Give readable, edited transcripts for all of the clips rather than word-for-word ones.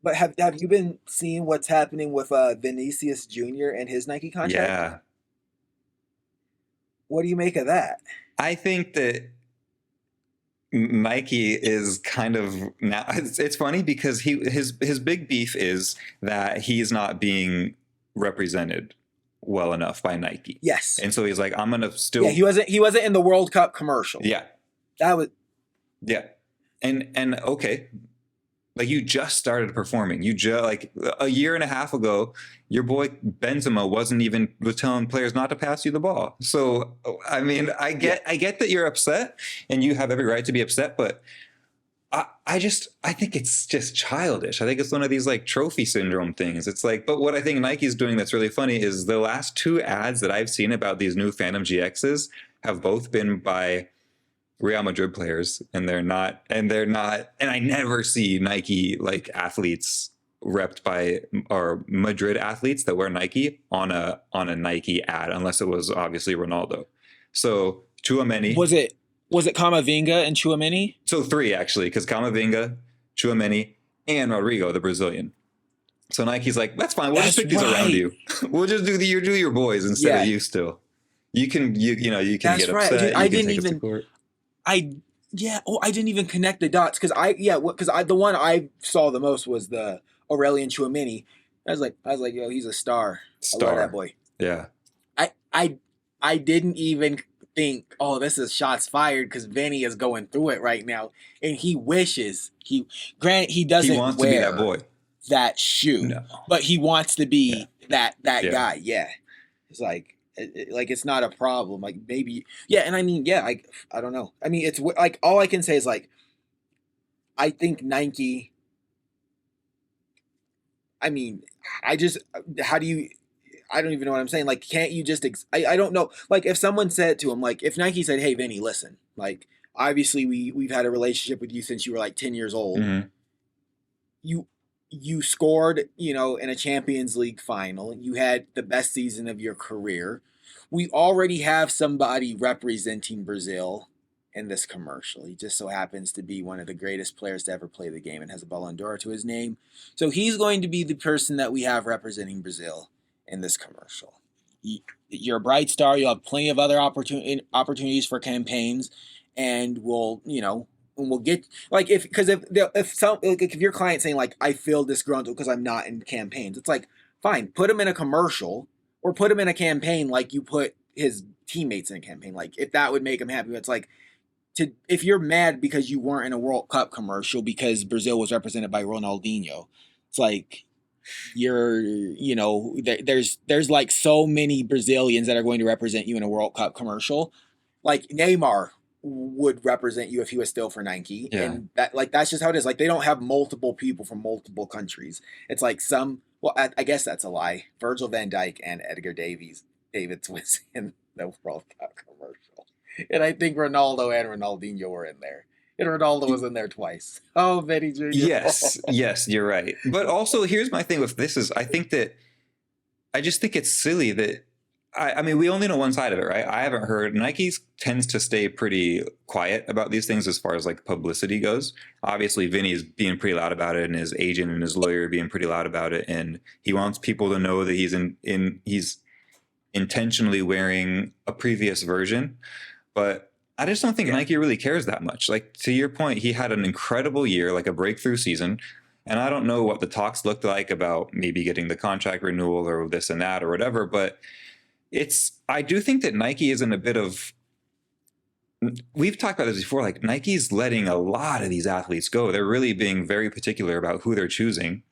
But have you been seeing what's happening with Vinicius Jr. and his Nike contract? Yeah. What do you make of that? I think that Nike is kind of now it's funny because his big beef is that he's not being represented well enough by Nike. Yes. And so he's like, I'm gonna Yeah, still he wasn't in the World Cup commercial. yeah, That was yeah. And okay, like you just started performing. You just like a year and a half ago, your boy Benzema was telling players not to pass you the ball. So I mean, yeah. I get that you're upset and you have every right to be upset, but I think it's just childish. I think it's one of these like trophy syndrome things. It's like, but what I think Nike's doing that's really funny is the last two ads that I've seen about these new Phantom GXs have both been by Real Madrid players, and I never see Nike like athletes repped by or Madrid athletes that wear Nike on a Nike ad unless it was obviously Ronaldo. So Chouameni, Was it Kamavinga and Chouameni? so three actually, because Camavinga, Chouameni, and Rodrigo, the Brazilian. So Nike's like, that's fine. We'll just That's pick these around right. you. We'll just do your boys instead Yeah, of you still. You can that's get right. upset. I You can didn't take us to even court. I yeah, oh, I didn't even connect the dots because I the one I saw the most was the Aurelian Chouameni. I was like, yo, he's a star. I love that Star. boy. Yeah. I I I didn't even think, oh, this is shots fired because Vinny is going through it right now, and he wishes granted he He doesn't wants to be that wear boy. that shoe, No. but he wants to Yeah. be that Yeah. guy. Yeah, it's like it's not a problem. Like maybe yeah, and I mean yeah, I don't know. I mean it's like all I can say is like I think Nike. I mean, I just how do you? I don't even know what I'm saying. Like, can't you just? I don't know. Like, if someone said to him, like, if Nike said, "Hey, Vinny, listen, like, obviously we've had a relationship with you since you were like 10 years old. Hmm. You you scored, in a Champions League final. You had the best season of your career. We already have somebody representing Brazil in this commercial. He just so happens to be one of the greatest players to ever play the game and has a Ballon d'Or to his name. So he's going to be the person that we have representing Brazil in this commercial. You're a bright star. You'll have plenty of other opportunities for campaigns, and we'll get like if your client's saying like I feel disgruntled because I'm not in campaigns, it's like fine, put him in a commercial or put him in a campaign like you put his teammates in a campaign. Like if that would make him happy, it's like if you're mad because you weren't in a World Cup commercial because Brazil was represented by Ronaldinho, it's like there's like so many Brazilians that are going to represent you in a World Cup commercial. Like Neymar would represent you if he was still for Nike. Yeah. And that's just how it is. Like they don't have multiple people from multiple countries. It's like I guess that's a lie. Virgil van Dijk and Edgar Davids was in the World Cup commercial. And I think Ronaldo and Ronaldinho were in there. And Ronaldo was in there twice. Oh, Vinny Jr. Yes, yes, you're right. But also, here's my thing with this is I just think it's silly that I mean, we only know one side of it, right? I haven't heard Nike tends to stay pretty quiet about these things as far as like publicity goes. Obviously, Vinny is being pretty loud about it, and his agent and his lawyer are being pretty loud about it, and he wants people to know that he's intentionally wearing a previous version. But I just don't think Yeah. Nike really cares that much. Like to your point, he had an incredible year, like a breakthrough season. And I don't know what the talks looked like about maybe getting the contract renewal or this and that or whatever, but I do think that Nike is in a bit of, we've talked about this before, like Nike's letting a lot of these athletes go. They're really being very particular about who they're choosing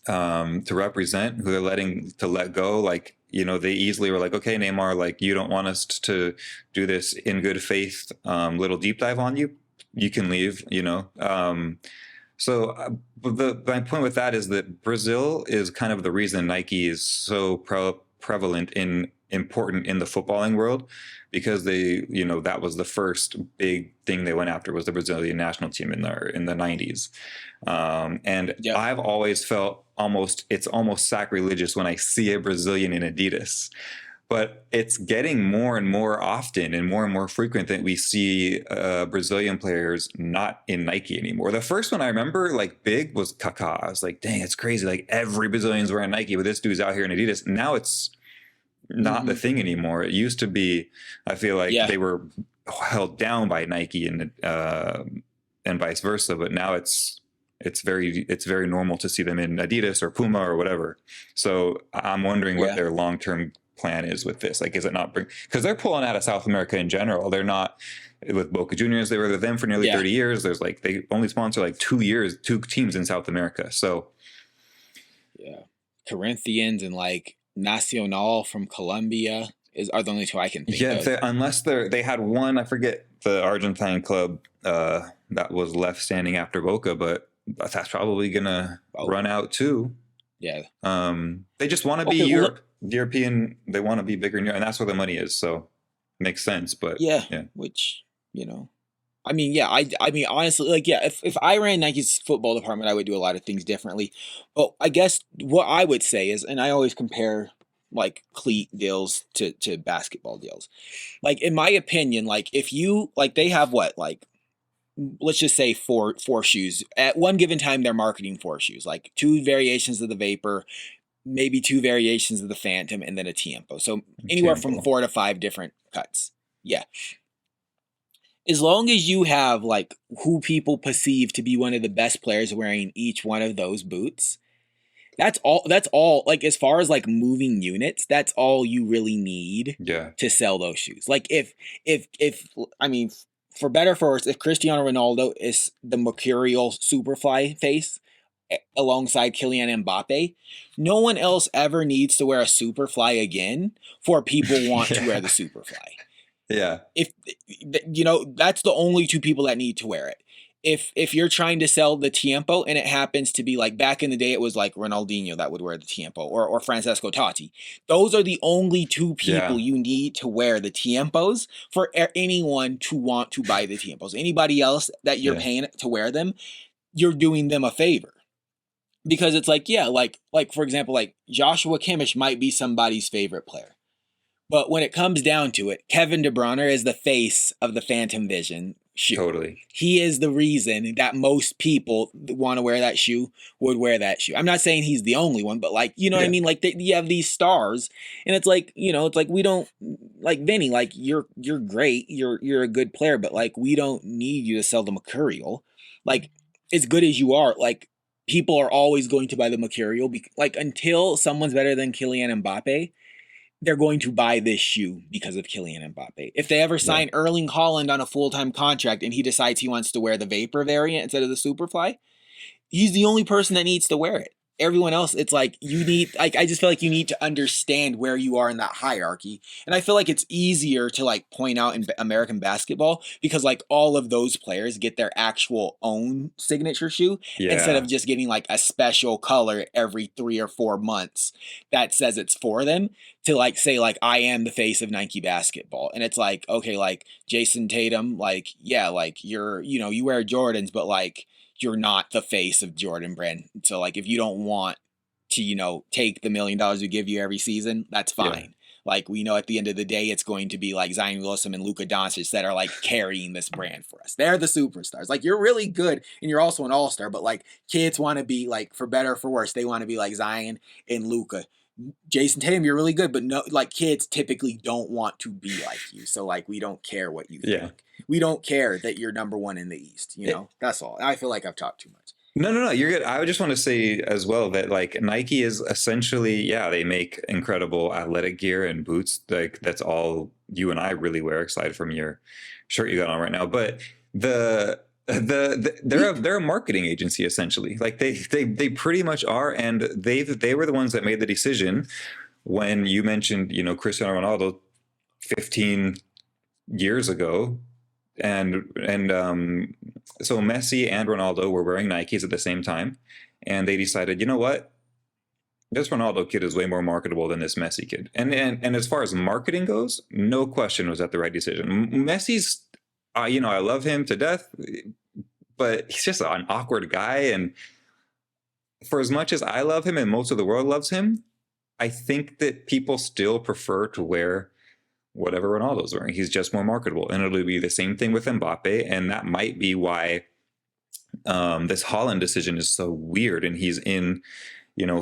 to represent, who they're letting to let go. Like, they easily were like, okay, Neymar, like you don't want us to do this in good faith, little deep dive on you. You can leave. My point with that is that Brazil is kind of the reason Nike is so prevalent in important in the footballing world, because that was the first big thing they went after was the Brazilian national team in the 90s. And Yep. I've always felt it's almost sacrilegious when I see a Brazilian in Adidas. but it's getting more and more often and more frequent that we see Brazilian players not in Nike anymore. The first one I remember like big was Kaká. I was like, dang, it's crazy. Like every Brazilian's wearing Nike, but this dude's out here in Adidas. Now it's not the thing anymore. It used to be, I feel like Yeah. they were held down by Nike and vice versa, but now it's very normal to see them in Adidas or Puma or whatever. So I'm wondering what Yeah. their long-term plan is with this. Like, is it not because they're pulling out of South America in general. They're not with Boca Juniors. They were with them for nearly Yeah. 30 years. There's like, they only sponsor like 2 teams in South America. So Yeah. Corinthians and like Nacional from Colombia are the only two I can think yeah, of. unless they had one, I forget the Argentine club that was left standing after Boca, but that's probably gonna run out too. Yeah. They just want to be European. They want to be bigger in Europe, and that's where the money is. So it makes sense. But yeah, which I mean, yeah, I mean, honestly, like, yeah, if I ran Nike's football department, I would do a lot of things differently. But I guess what I would say is, and I always compare like cleat deals to basketball deals. Like in my opinion, like if you like they have what like let's just say four shoes at one given time they're marketing four shoes like two variations of the Vapor, maybe two variations of the Phantom, and then a Tiempo. So anywhere from 4 to 5 different cuts. Yeah. As long as you have like who people perceive to be one of the best players wearing each one of those boots, that's all like as far as like moving units, that's all you really need to sell those shoes. Like if I mean for better or for worse, if Cristiano Ronaldo is the mercurial superfly face alongside Kylian Mbappe, no one else ever needs to wear a superfly again for people want to wear the superfly. Yeah. If that's the only two people that need to wear it. If you're trying to sell the Tiempo and it happens to be like back in the day, it was like Ronaldinho that would wear the Tiempo or Francesco Totti. Those are the only two people you need to wear the Tiempos for anyone to want to buy the Tiempos. Anybody else that you're paying to wear them, you're doing them a favor. Because it's like, yeah, like for example, like Joshua Kimmich might be somebody's favorite player. But when it comes down to it, Kevin De Bruyne is the face of the Phantom Vision shoe. Totally. He is the reason that most people want to wear that shoe would wear that shoe. I'm not saying he's the only one, but like, you know what I mean? Like you have these stars and it's like, it's like we don't like Vini, like you're great. You're a good player, but like we don't need you to sell the mercurial. Like as good as you are, like people are always going to buy the mercurial like until someone's better than Kylian Mbappe. They're going to buy this shoe because of Kylian Mbappe. If they ever sign Erling Haaland on a full-time contract and he decides he wants to wear the Vapor variant instead of the Superfly, he's the only person that needs to wear it. Everyone else, it's like you need, like, I just feel like you need to understand where you are in that hierarchy. And I feel like it's easier to like point out in American basketball because like all of those players get their actual own signature shoe instead of just getting like a special color every 3 or 4 months that says it's for them to like say like I am the face of Nike basketball. And it's like, okay, like Jason Tatum, like, yeah, like you're, you wear Jordans, but like you're not the face of Jordan brand. So like if you don't want to, take the $1 million we give you every season, that's fine. Yeah. Like we know at the end of the day, it's going to be like Zion Wilson and Luka Doncic that are like carrying this brand for us. They're the superstars. Like you're really good and you're also an all-star, but like kids want to be like, for better or for worse, they want to be like Zion and Luka. Jason Tatum, you're really good, but no, like kids typically don't want to be like you. So like we don't care what you think. We don't care that you're number 1 in the East. That's all. I feel like I've talked too much. No, you're good. I just want to say as well that like Nike is essentially, they make incredible athletic gear and boots. Like that's all you and I really wear, aside from your shirt you got on right now. But they're a marketing agency essentially. Like they pretty much are, and they were the ones that made the decision when you mentioned Cristiano Ronaldo 15 years ago. And so Messi and Ronaldo were wearing Nikes at the same time, and they decided, you know what, this Ronaldo kid is way more marketable than this Messi kid. And as far as marketing goes, no question was that the right decision. Messi's, I love him to death, but he's just an awkward guy. And for as much as I love him and most of the world loves him, I think that people still prefer to wear whatever Ronaldo's wearing. He's just more marketable, and it'll be the same thing with Mbappe, and that might be why this Haaland decision is so weird. And he's in,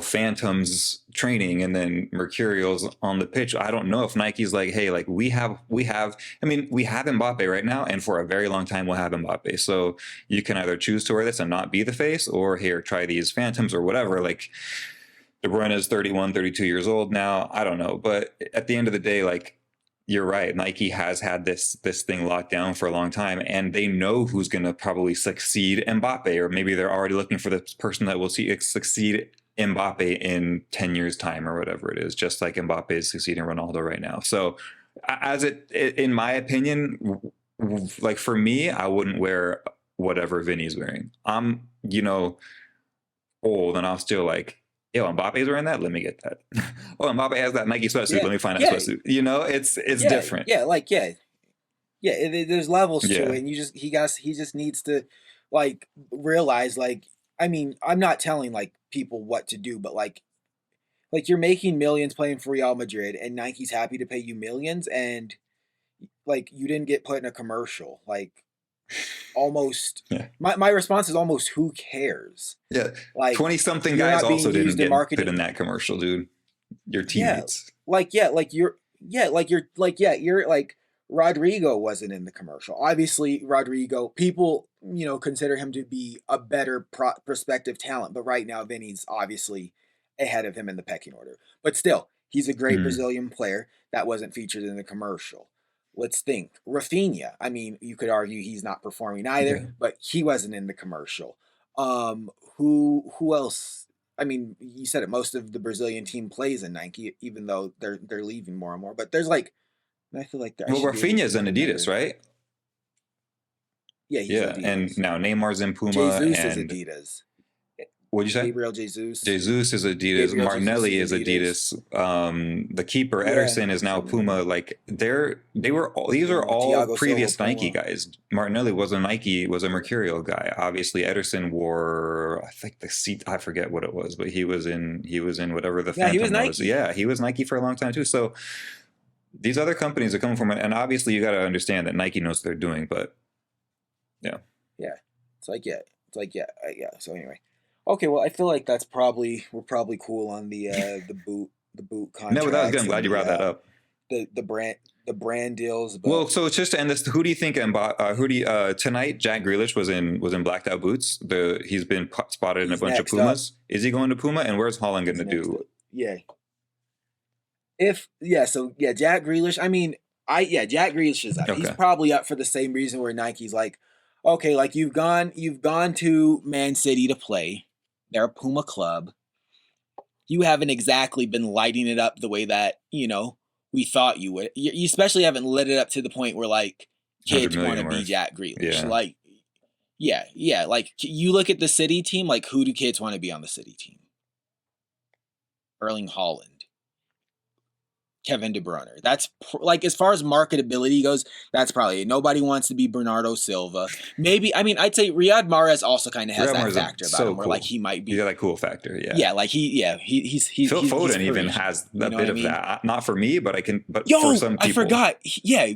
Phantom's training and then Mercurial's on the pitch. I don't know if Nike's like, hey, like we have. I mean, we have Mbappe right now, and for a very long time we'll have Mbappe. So you can either choose to wear this and not be the face, or here, try these Phantoms or whatever. Like De Bruyne is 31, 32 years old now. I don't know, but at the end of the day, like, you're right. Nike has had this thing locked down for a long time, and they know who's going to probably succeed Mbappe, or maybe they're already looking for the person that will succeed Mbappe in 10 years time or whatever it is, just like Mbappe is succeeding Ronaldo right now. So in my opinion, like for me, I wouldn't wear whatever Vinny's wearing. I'm, old, and I'll still like, yo, Mbappe's wearing that. Let me get that. Oh, Mbappe has that Nike sweatsuit. Yeah, Let me find that yeah, sweatsuit. It's yeah, different. yeah. Like yeah. There's levels to Yeah, it, and he just needs to like realize like I mean I'm not telling like people what to do, but like you're making millions playing for Real Madrid, and Nike's happy to pay you millions, and like you didn't get put in a commercial. Like almost yeah, my response is almost who cares? yeah. Like 20 something you're guys not also being didn't used in get put marketing. in that commercial, dude. Your Yeah, teammates. you're like Rodrigo wasn't in the commercial. Obviously, Rodrigo, people consider him to be a better prospective talent, but right now Vinny's obviously ahead of him in the pecking order. But still, he's a great Mm, Brazilian player that wasn't featured in the commercial. Let's think. Rafinha. I mean, you could argue he's not performing either, yeah. but he wasn't in the commercial. Who else? I mean, you said it. Most of the Brazilian team plays in Nike, even though they're leaving more and more. But there's like, I feel like I Well, should be able to Rafinha's in think Adidas, another. right? Yeah, he's Yeah, and Adidas. now Neymar's in Puma, Jesus is and Adidas. what'd you say? Gabriel Jesus. Jesus is Adidas. Gabriel Jesus Martinelli is is Adidas. Adidas. The keeper Yeah, Ederson is he's now in Puma. Adidas. Like these are Puma. all Thiago Silva previous Nike Puma. guys. Martinelli was a Nike, was a Mercurial guy. Obviously, Ederson wore, I think, the seat. I forget what it was, but he was in whatever the Yeah, he was Phantom was. Nike. Yeah, he was Nike for a long time too. So these other companies are coming from it, and obviously you got to understand that Nike knows what they're doing. But yeah, Yeah, it's like yeah, it's like yeah. So anyway, okay. Well, I feel like we're probably cool on the boot no, but that was good. contracts I'm and glad you brought that up. the brand deals. Well, But so just to end this, who do you think? Who do you, tonight? Jack Grealish was in blacked out boots. He's been spotted in a he's bunch of next up. Pumas. Is he going to Puma? And where's Holland going He's to next do? up. Yeah. If yeah, so yeah, Jack Grealish. I mean, Jack Grealish is up. He's Okay, probably up for the same reason where Nike's like, okay, like you've gone to Man City to play. They're a Puma club. You haven't exactly been lighting it up the way that we thought you would. You especially haven't lit it up to the point where like 100 kids want million to be worth. Jack Grealish. Yeah, Like yeah. Like you look at the City team. Like who do kids want to be on the City team? Erling Haaland. Kevin De Bruyne. That's like as far as marketability goes, that's probably it. Nobody wants to be Bernardo Silva. Maybe I mean I'd say Riyad Mahrez also kind of has Riyad that Mahrez is factor about so him where like cool. he might He's got be that cool factor. Yeah. yeah like Phil he's Foden even Parisian. has You a know bit what I of mean? that. Not for me, but I can. But for Yo, some I people, forgot. Yeah.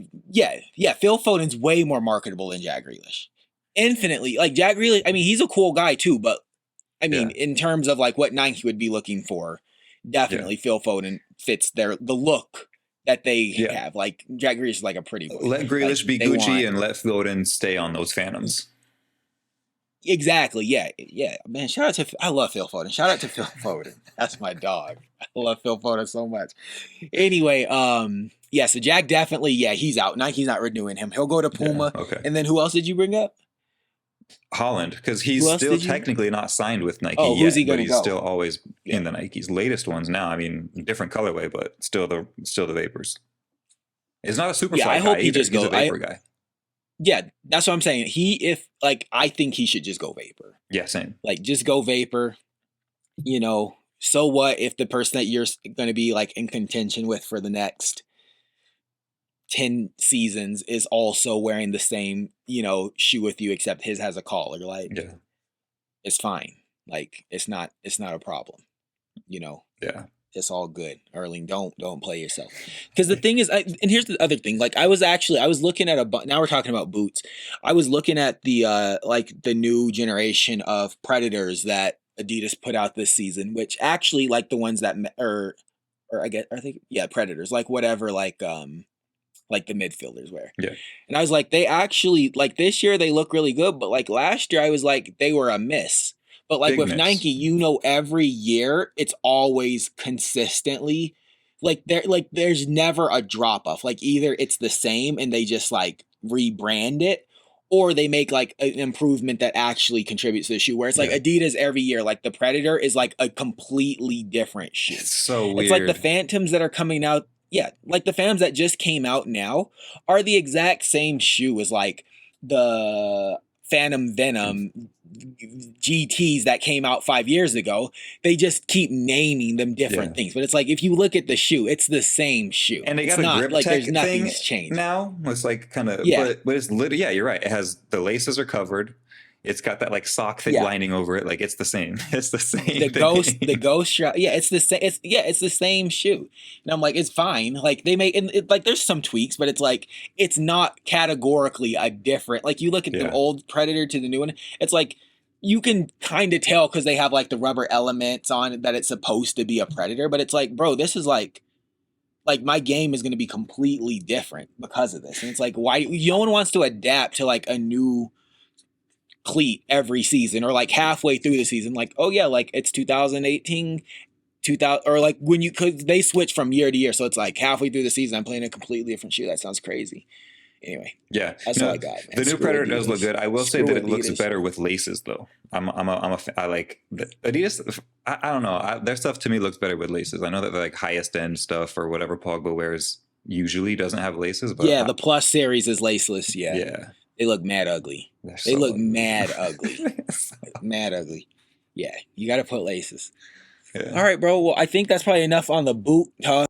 Phil Foden's way more marketable than Jack Grealish. Infinitely. Like Jack Grealish, I mean he's a cool guy too, but I mean yeah, in terms of like what Nike would be looking for, yeah, definitely Phil Foden fits the look that they yeah. have. Like Jack Grealish is like a pretty boy. Let Like Grealish be they Gucci want and let Foden stay on those Phantoms. exactly. Yeah. Man, shout out to I love Phil Foden. Shout out to Phil Foden. That's my dog. I love Phil Foden so much. Anyway, yeah. So Jack definitely, yeah, he's out. Nike's not renewing him. He'll go to Yeah. Puma. Okay. And then who else did you bring up? Holland, because Who he's else still did you? technically not signed with Nike Oh, who's he yet, but gonna he's go? still always Yeah. in the Nike's latest ones now. I mean, different colorway, but still the Vapors. He's not a super Yeah, fly I guy hope he either. just He's a go. Vapor guy. Yeah, that's what I'm saying. If like I think he should just go Vapor. Yeah, same. Like just go Vapor. So what if the person that you're going to be like in contention with for the next 10 seasons is also wearing the same, shoe with you, except his has a collar. Like Yeah, it's fine. Like it's not a problem, yeah. It's all good. Erling, don't play yourself. Because the thing is, and here's the other thing. Like I was looking at now we're talking about boots. I was looking at the like the new generation of Predators that Adidas put out this season, which actually like the ones that or I guess I think yeah Predators like whatever like the midfielders wear. Yeah. And I was like, they actually like this year they look really good, but like last year I was like they were a miss. But like Big with miss. Nike, every year it's always consistently like there's never a drop off. Like either it's the same and they just like rebrand it, or they make like an improvement that actually contributes to the shoe. Where it's like Yeah. Adidas every year, like the Predator is like a completely different shoe. It's so It's like the weird. Phantoms that are coming out. Yeah, like the Phantoms that just came out now are the exact same shoe as like the Phantom Venom GTs that came out 5 years ago. They just keep naming them different Yeah. things. But it's like if you look at the shoe, it's the same shoe. And they It's got a not grip like tech there's thing nothing's changed. now. It's like kind of, Yeah. but it's literally, yeah, you're right. It has the laces are covered. It's got that like sock thing Yeah. lining over it. Like it's the same. It's the same. The ghost shroud. Yeah, it's the same. It's the same shoe. And I'm like, it's fine. Like they make like there's some tweaks, but it's like it's not categorically a different. Like you look at the Yeah. old Predator to the new one, it's like you can kind of tell because they have like the rubber elements on it that it's supposed to be a Predator, but it's like, bro, this is like my game is going to be completely different because of this. And it's like, why no one wants to adapt to like a new cleat every season or like halfway through the season, like, oh yeah, like it's 2018, 2000, or like when you could they switch from year to year, so it's like halfway through the season I'm playing a completely different shoe. That sounds crazy. Anyway, Yeah, that's all I got, man. the new Screw Predator does look Adidas. good. I will say Screw that it looks Adidas. better with laces, though. I like Adidas. I don't know. Their stuff to me looks better with laces. I know that like highest end stuff or whatever Pogba wears usually doesn't have laces, but Yeah, the Plus series is laceless. Yeah, yeah, they look mad ugly. they're They so look ugly. mad ugly. Mad ugly. Yeah, you got to put laces. Yeah. All right, bro. Well, I think that's probably enough on the boot talk.